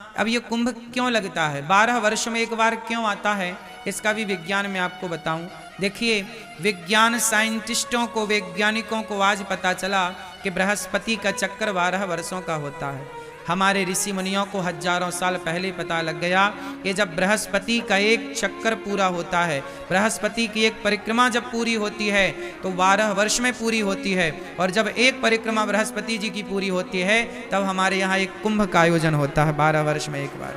अब ये कुंभ क्यों लगता है, 12 वर्ष में एक बार क्यों आता है, इसका भी विज्ञान में आपको बताऊं। देखिए, विज्ञान साइंटिस्टों को, वैज्ञानिकों को आज पता चला कि बृहस्पति का चक्कर 12 वर्षों का होता है। हमारे ऋषि मुनियों को हजारों साल पहले पता लग गया कि जब बृहस्पति का एक चक्कर पूरा होता है, बृहस्पति की एक परिक्रमा जब पूरी होती है तो 12 वर्ष में पूरी होती है, और जब एक परिक्रमा बृहस्पति जी की पूरी होती है तब हमारे यहाँ एक कुंभ का आयोजन होता है 12 वर्ष में एक बार।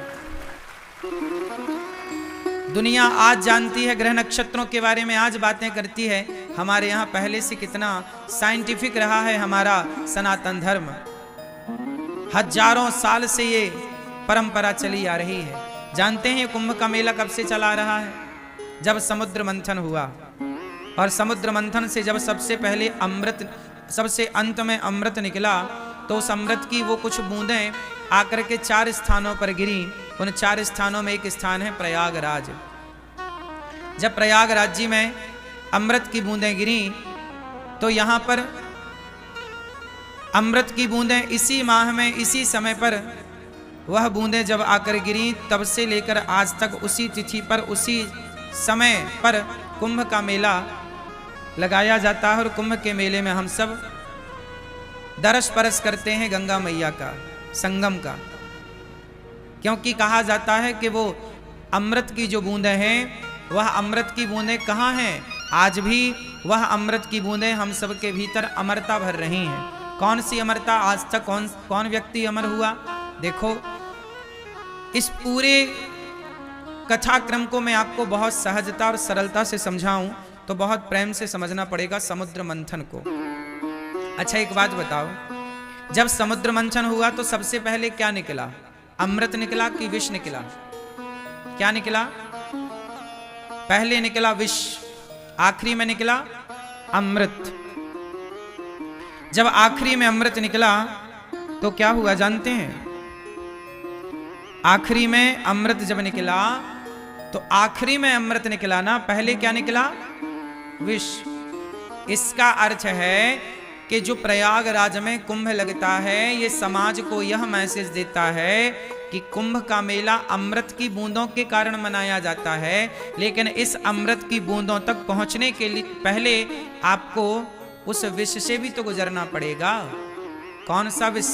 दुनिया आज जानती है, ग्रह नक्षत्रों के बारे में आज बातें करती है। हमारे यहाँ पहले से कितना साइंटिफिक रहा है हमारा सनातन धर्म। हजारों साल से ये परंपरा चली आ रही है। जानते हैं कुंभ का मेला कब से चला रहा है? जब समुद्र मंथन हुआ, और समुद्र मंथन से जब सबसे पहले अमृत, सबसे अंत में अमृत निकला, तो उस अमृत की वो कुछ बूंदें आकर के 4 स्थानों पर गिरी। उन 4 स्थानों में एक स्थान है प्रयागराज। जब प्रयागराज जी में अमृत की बूंदें गिरी तो यहाँ पर अमृत की बूंदें इसी माह में इसी समय पर वह बूंदें जब आकर गिरी, तब से लेकर आज तक उसी तिथि पर उसी समय पर कुंभ का मेला लगाया जाता है। और कुंभ के मेले में हम सब दरस परस करते हैं गंगा मैया का, संगम का, क्योंकि कहा जाता है कि वो अमृत की जो बूंदें हैं, वह अमृत की बूंदें कहाँ हैं? आज भी वह अमृत की बूंदें हम सब के भीतर अमरता भर रही हैं। कौन सी अमरता? आज तक कौन व्यक्ति अमर हुआ? देखो, इस पूरे कथाक्रम को मैं आपको बहुत सहजता और सरलता से समझाऊं तो बहुत प्रेम से समझना पड़ेगा समुद्र मंथन को। अच्छा, एक बात बताओ, जब समुद्र मंथन हुआ तो सबसे पहले क्या निकला? अमृत निकला कि विष निकला? क्या निकला? पहले निकला विष, आखिरी में निकला अमृत। जब आखिरी में अमृत निकला तो क्या हुआ जानते हैं? आखिरी में अमृत जब निकला तो आखिरी में अमृत निकला ना, पहले क्या निकला? विष। इसका अर्थ है कि जो प्रयागराज में कुंभ लगता है, ये समाज को यह मैसेज देता है कि कुंभ का मेला अमृत की बूंदों के कारण मनाया जाता है, लेकिन इस अमृत की बूंदों तक पहुंचने के लिए पहले आपको उस विष से भी तो गुजरना पड़ेगा। कौन सा विष?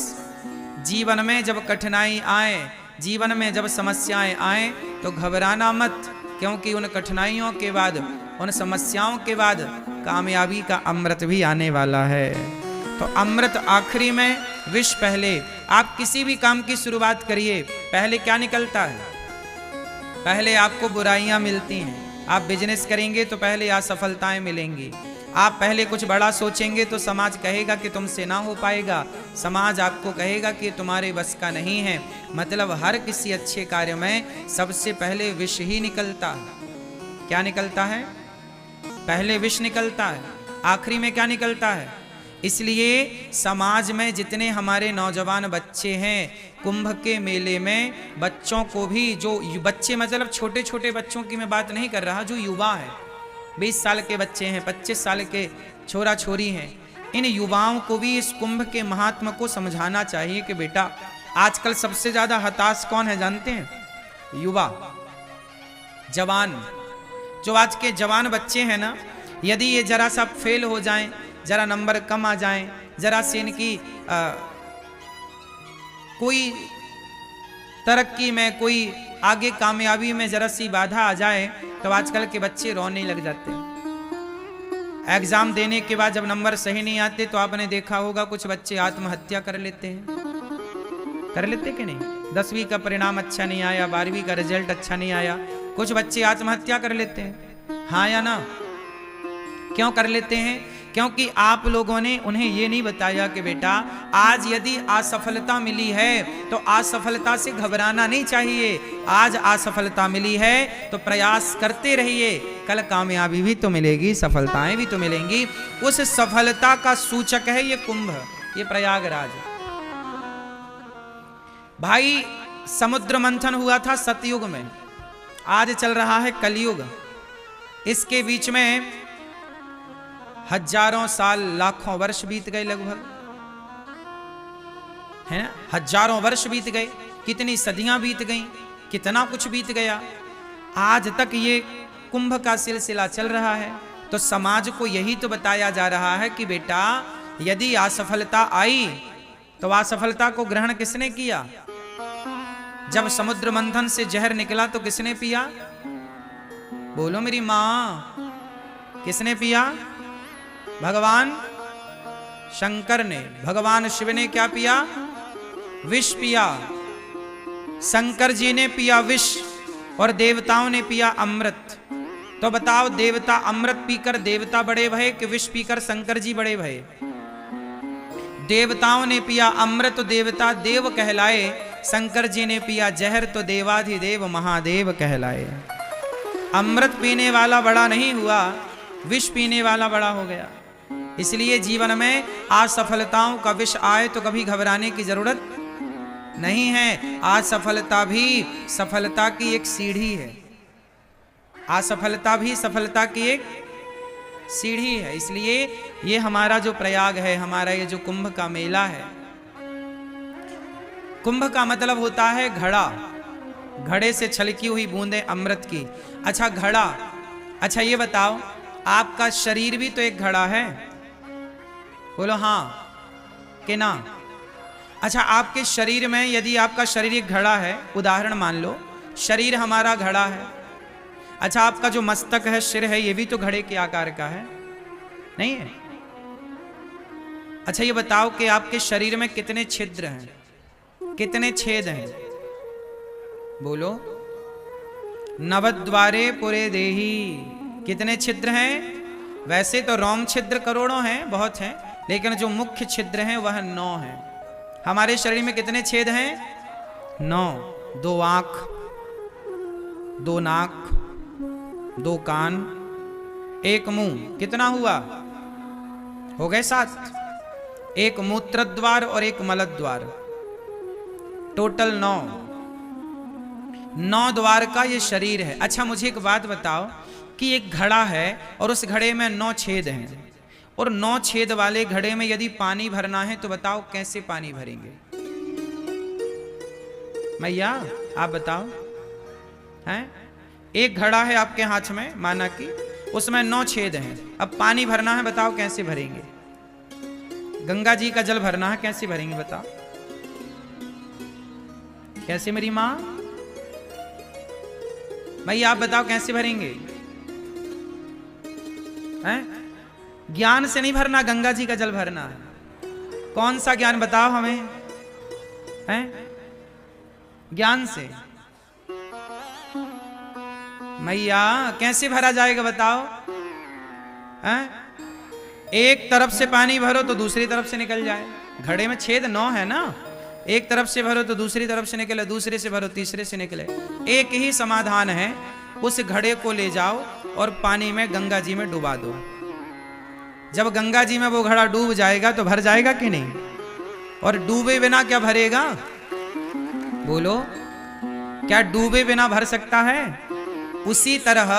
जीवन में जब कठिनाई आए, जीवन में जब समस्याएं आए तो घबराना मत, क्योंकि उन कठिनाइयों के बाद, उन समस्याओं के बाद कामयाबी का अमृत भी आने वाला है। तो अमृत आखिरी में, विष पहले। आप किसी भी काम की शुरुआत करिए, पहले क्या निकलता है? पहले आपको बुराइयां मिलती हैं। आप बिजनेस करेंगे तो पहले असफलताएं मिलेंगी। आप पहले कुछ बड़ा सोचेंगे तो समाज कहेगा कि तुमसे ना हो पाएगा, समाज आपको कहेगा कि तुम्हारे बस का नहीं है। मतलब हर किसी अच्छे कार्य में सबसे पहले विष ही निकलता है। क्या निकलता है? पहले विष निकलता है, आखिरी में क्या निकलता है? इसलिए समाज में जितने हमारे नौजवान बच्चे हैं, कुंभ के मेले में बच्चों को भी, जो बच्चे मतलब छोटे छोटे बच्चों की मैं बात नहीं कर रहा, जो युवा है, 20 साल के बच्चे हैं, 25 साल के छोरा छोरी हैं, इन युवाओं को भी इस कुंभ के महात्मा को समझाना चाहिए कि बेटा, आजकल सबसे ज्यादा हताश कौन है जानते हैं? युवा, जवान। जो आज के जवान बच्चे हैं ना, यदि ये जरा सा फेल हो जाएं, जरा नंबर कम आ जाएं, जरा से इनकी कोई तरक्की में, कोई आगे कामयाबी में जरा सी बाधा आ जाए तो आजकल के बच्चे रोने लग जाते हैं। एग्जाम देने के बाद जब नंबर सही नहीं आते तो आपने देखा होगा कुछ बच्चे आत्महत्या कर लेते हैं। कर लेते कि नहीं? 10वीं का परिणाम अच्छा नहीं आया, 12वीं का रिजल्ट अच्छा नहीं आया, कुछ बच्चे आत्महत्या कर लेते हैं। हाँ या ना? क्यों कर लेते हैं? क्योंकि आप लोगों ने उन्हें ये नहीं बताया कि बेटा, आज यदि असफलता मिली है तो असफलता से घबराना नहीं चाहिए। आज असफलता मिली है तो प्रयास करते रहिए, कल कामयाबी भी तो मिलेगी, सफलताएं भी तो मिलेंगी। उस सफलता का सूचक है ये कुंभ, ये प्रयागराज। भाई, समुद्र मंथन हुआ था सतयुग में, आज चल रहा है कलयुग। इसके बीच में हजारों साल, लाखों वर्ष बीत गए लगभग, है ना? हजारों वर्ष बीत गए। कितनी सदियां बीत गईं, कितना कुछ बीत गया, आज तक ये कुंभ का सिलसिला चल रहा है। तो समाज को यही तो बताया जा रहा है कि बेटा यदि असफलता आई तो असफलता को ग्रहण किसने किया? जब समुद्र मंथन से जहर निकला तो किसने पिया? बोलो मेरी मां, किसने पिया? भगवान शंकर ने। भगवान शिव ने क्या पिया? विष पिया। शंकर जी ने पिया विष और देवताओं ने पिया अमृत। तो बताओ, देवता अमृत पीकर देवता बड़े भये कि विष पीकर शंकर जी बड़े भये? देवताओं ने पिया अमृत, देवता देव कहलाए। शंकर जी ने पिया जहर, तो देवाधिदेव महादेव कहलाए। अमृत पीने वाला बड़ा नहीं हुआ, विष पीने वाला बड़ा हो गया। इसलिए जीवन में असफलताओं का विष आए तो कभी घबराने की जरूरत नहीं है। असफलता भी सफलता की एक सीढ़ी है। असफलता भी सफलता की एक सीढ़ी है। इसलिए ये हमारा जो प्रयाग है, हमारा ये जो कुंभ का मेला है, कुंभ का मतलब होता है घड़ा, घड़े से छलकी हुई बूंदें अमृत की। अच्छा घड़ा, अच्छा ये बताओ, आपका शरीर भी तो एक घड़ा है। बोलो हाँ कि ना? अच्छा, आपके शरीर में यदि आपका शरीर एक घड़ा है, उदाहरण मान लो शरीर हमारा घड़ा है। अच्छा, आपका जो मस्तक है, सिर है, ये भी तो घड़े के आकार का है, नहीं है? अच्छा ये बताओ कि आपके शरीर में कितने छिद्र हैं, कितने छेद हैं? बोलो। नवद्वारे पुरे देही। कितने छिद्र हैं? वैसे तो रोम छिद्र करोड़ों हैं, बहुत हैं, लेकिन जो मुख्य छिद्र हैं वह 9 हैं। हमारे शरीर में कितने छेद हैं? 9। 2 आंख, 2 नाक, 2 कान, 1 मुंह। कितना हुआ? हो गए 7। 1 मूत्र द्वार और 1 मल द्वार, टोटल 9 द्वार का ये शरीर है। अच्छा मुझे एक बात बताओ कि एक घड़ा है और उस घड़े में 9 छेद हैं, और 9 छेद वाले घड़े में यदि पानी भरना है तो बताओ कैसे पानी भरेंगे? मैया आप बताओ। हैं? एक घड़ा है आपके हाथ में, माना कि उसमें 9 छेद हैं, अब पानी भरना है, बताओ कैसे भरेंगे? गंगा जी का जल भरना है, कैसे भरेंगे बताओ? कैसे मेरी मां? भैया आप बताओ कैसे भरेंगे? हैं? ज्ञान से नहीं भरना, गंगा जी का जल भरना है। कौन सा ज्ञान बताओ हमें? हैं? ज्ञान से। मैया कैसे भरा जाएगा बताओ? हैं? एक तरफ से पानी भरो तो दूसरी तरफ से निकल जाए। घड़े में छेद 9 है ना, एक तरफ से भरो तो दूसरी तरफ से निकले, दूसरे से भरो तीसरे से निकले। एक ही समाधान है, उस घड़े को ले जाओ और पानी में गंगा जी में डुबा दो। जब गंगा जी में वो घड़ा डूब जाएगा तो भर जाएगा कि नहीं? और डूबे बिना क्या भरेगा? बोलो, क्या डूबे बिना भर सकता है? उसी तरह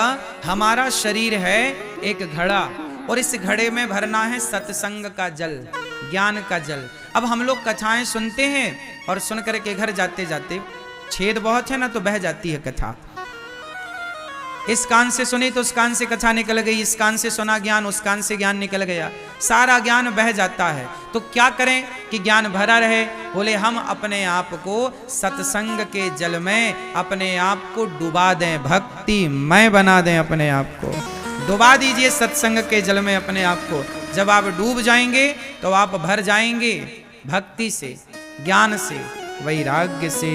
हमारा शरीर है एक घड़ा, और इस घड़े में भरना है सत्संग का जल, ज्ञान का जल। अब हम लोग कथाएं सुनते हैं और सुन करके घर जाते जाते छेद बहुत है ना, तो बह जाती है कथा। इस कान से सुनी तो उस कान से कथा निकल गई, इस कान से सुना ज्ञान, उस कान से ज्ञान निकल गया, सारा ज्ञान बह जाता है। तो क्या करें कि ज्ञान भरा रहे? बोले हम अपने आप को सत्संग के जल में अपने आप को डुबा दें, भक्तिमय बना दें, अपने आप को डुबा दीजिए सत्संग के जल में अपने आप को। जब आप डूब जाएंगे तो आप भर जाएंगे भक्ति से, ज्ञान से, वैराग्य से।